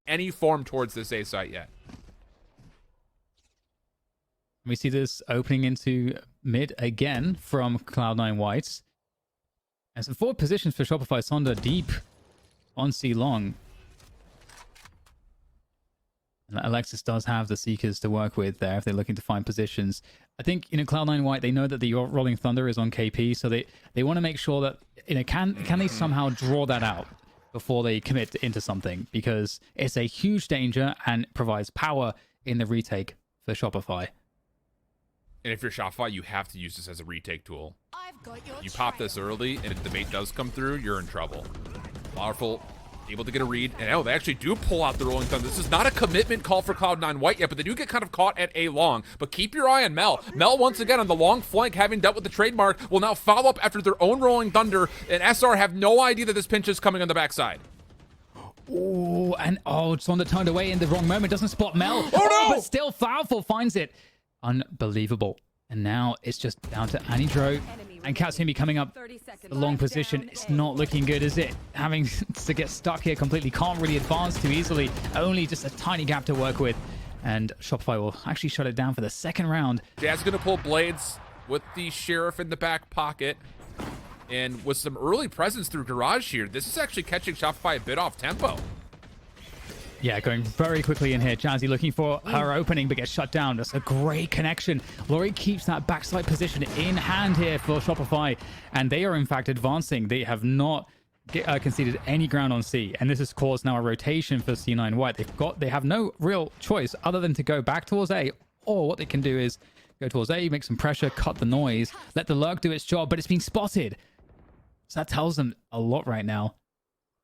Any form towards this A site yet. We see this opening into mid again from Cloud9 Whites. And some forward positions for Shopify Sonder deep on C long. And Alexis does have the Seekers to work with there if they're looking to find positions. I think, Cloud9 White, they know that the Rolling Thunder is on KP, so they want to make sure that, can they somehow draw that out before they commit into something? Because it's a huge danger and provides power in the retake for Shopify. And if you're Shopify, you have to use this as a retake tool. You pop this early, and if the bait does come through, you're in trouble. Powerful, able to get a read, and they actually do pull out the Rolling Thunder. This is not a commitment call for Cloud9 White yet, but they do get kind of caught at A long. But keep your eye on Mel. Mel, once again, on the long flank, having dealt with the trademark, will now follow up after their own Rolling Thunder, and SR have no idea that this pinch is coming on the backside. Oh, and Sonder turned away in the wrong moment, doesn't spot Mel. Oh, no! But still, Flowerful finds it. Unbelievable. And now it's just down to Anidro and Katsumi coming up the long position. It's not looking good, is it? Having to get stuck here completely. Can't really advance too easily. Only just a tiny gap to work with. And Shopify will actually shut it down for the second round. Jazz going to pull Blades with the Sheriff in the back pocket. And with some early presence through Garage here, this is actually catching Shopify a bit off tempo. Yeah, going very quickly in here. Jazzy looking for her opening, but gets shut down. That's a great connection. Laurie keeps that backside position in hand here for Shopify, and they are in fact advancing. They have not conceded any ground on C, and this has caused now a rotation for C9 White. They have no real choice other than to go back towards A, or what they can do is go towards A, make some pressure, cut the noise, let the lurk do its job, but it's been spotted. So that tells them a lot right now.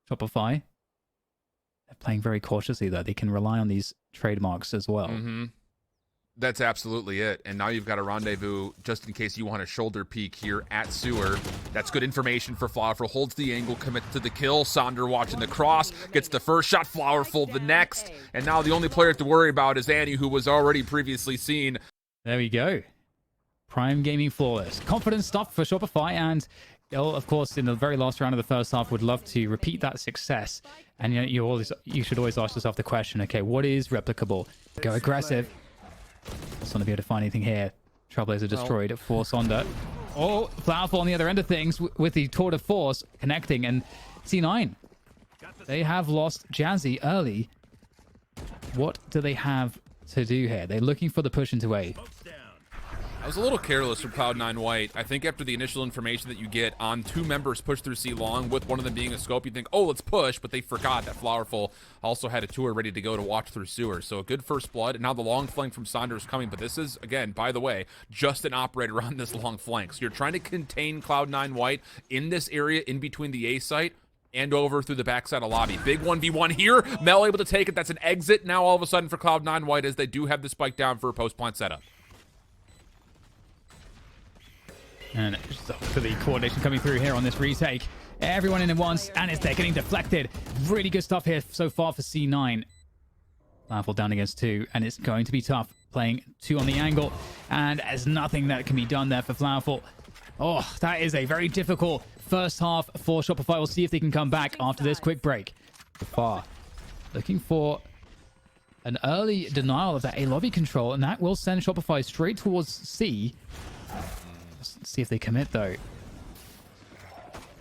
Shopify. They're playing very cautiously, though. They can rely on these trademarks as well. That's absolutely it. And now you've got a rendezvous just in case you want a shoulder peek here at Sewer. That's good information for Flowerful. Holds the angle, commits to the kill. Sonder watching the cross. Gets the first shot. Flowerful the next. And now the only player to worry about is Annie, who was already previously seen. There we go. Prime Gaming flawless. Confident stuff for Shopify, and of course, in the very last round of the first half, would love to repeat that success. And you should always ask yourself the question, okay, what is replicable? Go aggressive. It's not going to be able to find anything here. Trailblazer destroyed for Sonder. Oh, Flowerful on the other end of things with the Tour de Force connecting. And C9, they have lost Jazzy early. What do they have to do here? They're looking for the push into A. I was a little careless from Cloud9 White. I think after the initial information that you get on two members push through C long, with one of them being a scope, you think, oh, let's push, but they forgot that Flowerful also had a tour ready to go to watch through Sewer. So a good first blood, and now the long flank from Sonder is coming, but this is, again, by the way, just an operator on this long flank. So you're trying to contain Cloud9 White in this area in between the A site and over through the backside of lobby. Big 1v1 here. Mel able to take it. That's an exit now all of a sudden for Cloud9 White, as they do have the spike down for a post-plant setup. And for the coordination coming through here on this retake. Everyone in at once, and they're getting deflected. Really good stuff here so far for C9. Flowerful down against 2, and it's going to be tough playing 2 on the angle. And there's nothing that can be done there for Flowerful. Oh, that is a very difficult first half for Shopify. We'll see if they can come back after this quick break. So far, looking for an early denial of that A lobby control, and that will send Shopify straight towards C. Let's see if they commit, though.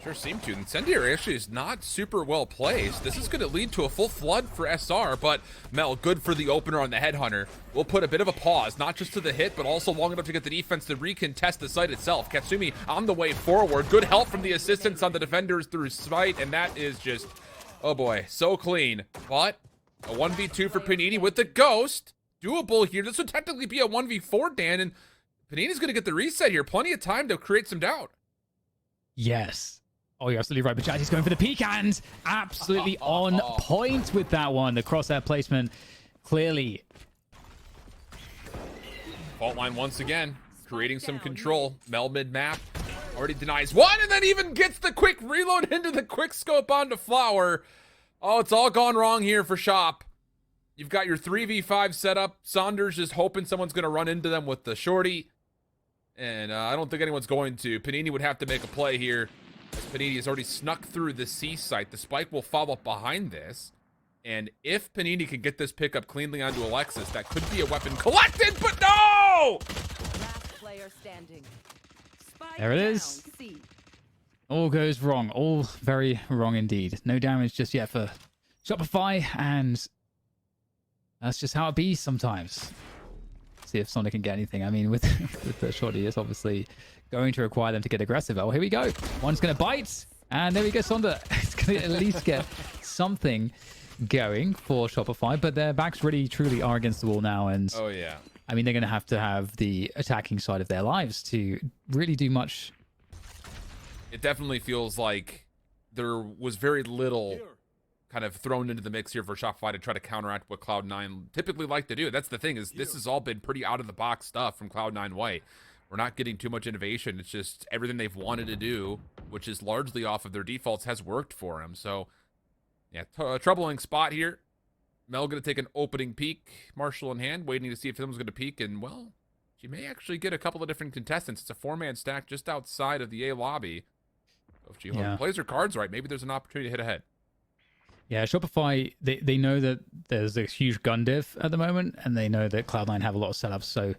Sure seem to. Incendiary actually is not super well placed. This is going to lead to a full flood for SR, but Mel, good for the opener on the Headhunter. We'll put a bit of a pause, not just to the hit, but also long enough to get the defense to recontest the site itself. Katsumi on the way forward. Good help from the assistants on the defenders through Spite, and that is just, oh boy, so clean. But a 1v2 for Panini with the Ghost. Doable here. This would technically be a 1v4, Dan, and Panini's going to get the reset here. Plenty of time to create some doubt. Yes. Oh, you're absolutely right. But Jazzy's going for the peek, and absolutely on point with that one. The crosshair placement, clearly. Fault line once again, creating some control. Mel mid-map already denies one, and then even gets the quick reload into the quick scope onto Flower. Oh, it's all gone wrong here for Shop. You've got your 3v5 setup. Saunders just hoping someone's going to run into them with the shorty. And I don't think anyone's going to. Panini would have to make a play here. Panini has already snuck through the C site. The spike will follow up behind this. And if Panini can get this pickup cleanly onto Alexis, that could be a weapon collected, but no! Last player standing. Spike There it down, is. C. All goes wrong. All very wrong indeed. No damage just yet for Shopify, and that's just how it be sometimes. See if Sonic can get anything. I mean, with the shorty, it's obviously going to require them to get aggressive. Oh, here we go. One's going to bite, and there we go. Sonder is going to at least get something going for Shopify, but their backs really, truly are against the wall now, and Oh, yeah. I mean, they're going to have the attacking side of their lives to really do much. It definitely feels like there was very little kind of thrown into the mix here for Shopify to try to counteract what Cloud9 typically like to do. That's the thing, is this has all been pretty out-of-the-box stuff from Cloud9 White. We're not getting too much innovation. It's just everything they've wanted to do, which is largely off of their defaults, has worked for them. So, yeah, troubling spot here. Mel going to take an opening peek, Marshall in hand, waiting to see if someone's going to peek, and, well, she may actually get a couple of different contestants. It's a four-man stack just outside of the A lobby. So if she plays her cards right, maybe there's an opportunity to hit ahead. Yeah, Shopify, they know that there's a huge gun diff at the moment, and they know that Cloud9 have a lot of setups, so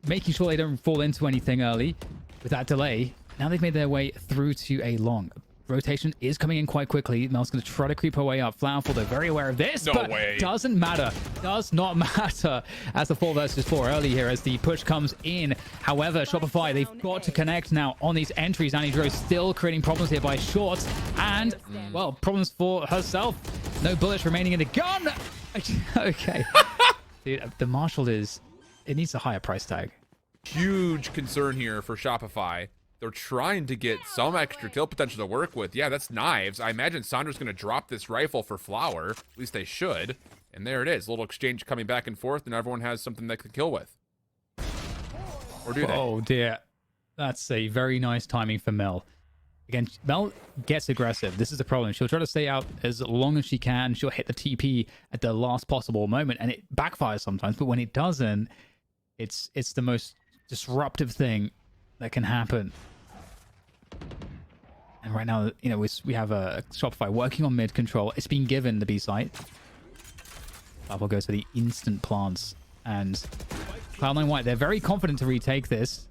making sure they don't fall into anything early with that delay. Now they've made their way through to a long. Rotation is coming in quite quickly. Mel's going to try to creep her way up. Flowerful, they're very aware of this, but doesn't matter. Does not matter as the 4 versus 4 early here as the push comes in. However, Shopify, they've got to connect now on these entries. Annie Dro still creating problems here by shorts and, well, problems for herself. No bullets remaining in the gun. Okay. Dude, the Marshall it needs a higher price tag. Huge concern here for Shopify. They're trying to get some extra kill potential to work with. Yeah, that's knives. I imagine Sandra's going to drop this rifle for Flower. At least they should. And there it is. A little exchange coming back and forth, and everyone has something they can kill with. Or do they? Oh, dear. That's a very nice timing for Mel. Again, Mel gets aggressive. This is the problem. She'll try to stay out as long as she can. She'll hit the TP at the last possible moment, and it backfires sometimes. But when it doesn't, it's the most disruptive thing that can happen. And right now, you know, we have a Shopify working on mid control. It's been given the B site. Will go to the instant plants, and Cloud9 White, they're very confident to retake this.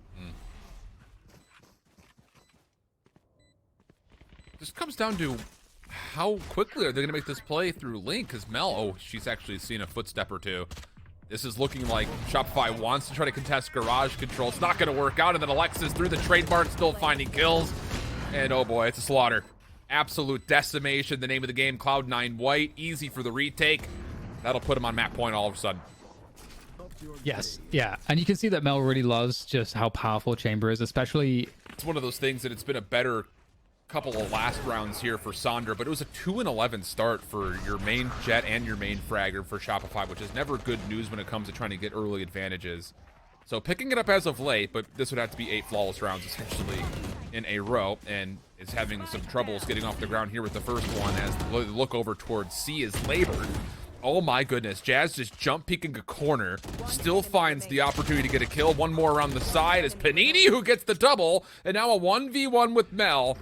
This comes down to how quickly are they going to make this play through Link, because Mel, oh, she's actually seen a footstep or two. This is looking like Shopify wants to try to contest garage control. It's not going to work out, and then Alexis through the trademark still finding kills. And oh boy, it's a slaughter. Absolute decimation, the name of the game, Cloud9 White. Easy for the retake. That'll put him on map point all of a sudden. Yes, yeah. And you can see that Mel really loves just how powerful Chamber is, especially... It's one of those things that it's been a better couple of last rounds here for Sandra, but it was a 2-11 start for your main jet and your main fragger for Shopify, which is never good news when it comes to trying to get early advantages. So picking it up as of late, but this would have to be 8 flawless rounds essentially in a row, and is having some troubles getting off the ground here with the first one as the look over towards C is labored. Oh my goodness, Jazz just jump peeking a corner, still finds the opportunity to get a kill. One more around the side is Panini who gets the double, and now a 1v1 with Mel.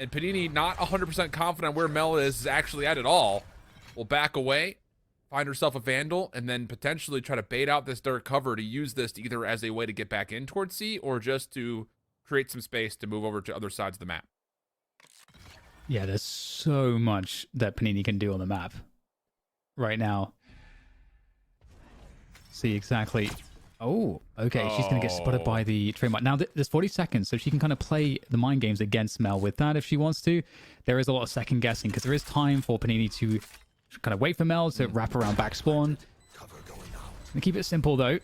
And Panini not 100% confident where Mel is actually at all. Will back away, find herself a Vandal, and then potentially try to bait out this dark cover to use this either as a way to get back in towards C or just to create some space to move over to other sides of the map. Yeah, there's so much that Panini can do on the map right now. See exactly. Oh, okay. She's going to get spotted by the trademark. Now, there's 40 seconds, so she can kind of play the mind games against Mel with that if she wants to. There is a lot of second guessing because there is time for Panini to kind of wait for Mel to wrap around back spawn. And keep it simple, though.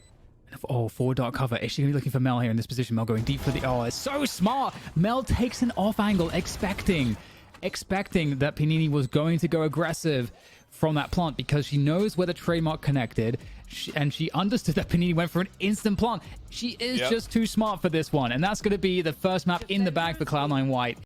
Oh, forward dark cover. Is she going to be looking for Mel here in this position? Mel going deep for the... Oh, it's so smart. Mel takes an off angle, expecting that Panini was going to go aggressive from that plant because she knows where the trademark connected, and she understood that Panini went for an instant plant. She is just too smart for this one, and that's going to be the first map in the bag for Cloud9 White.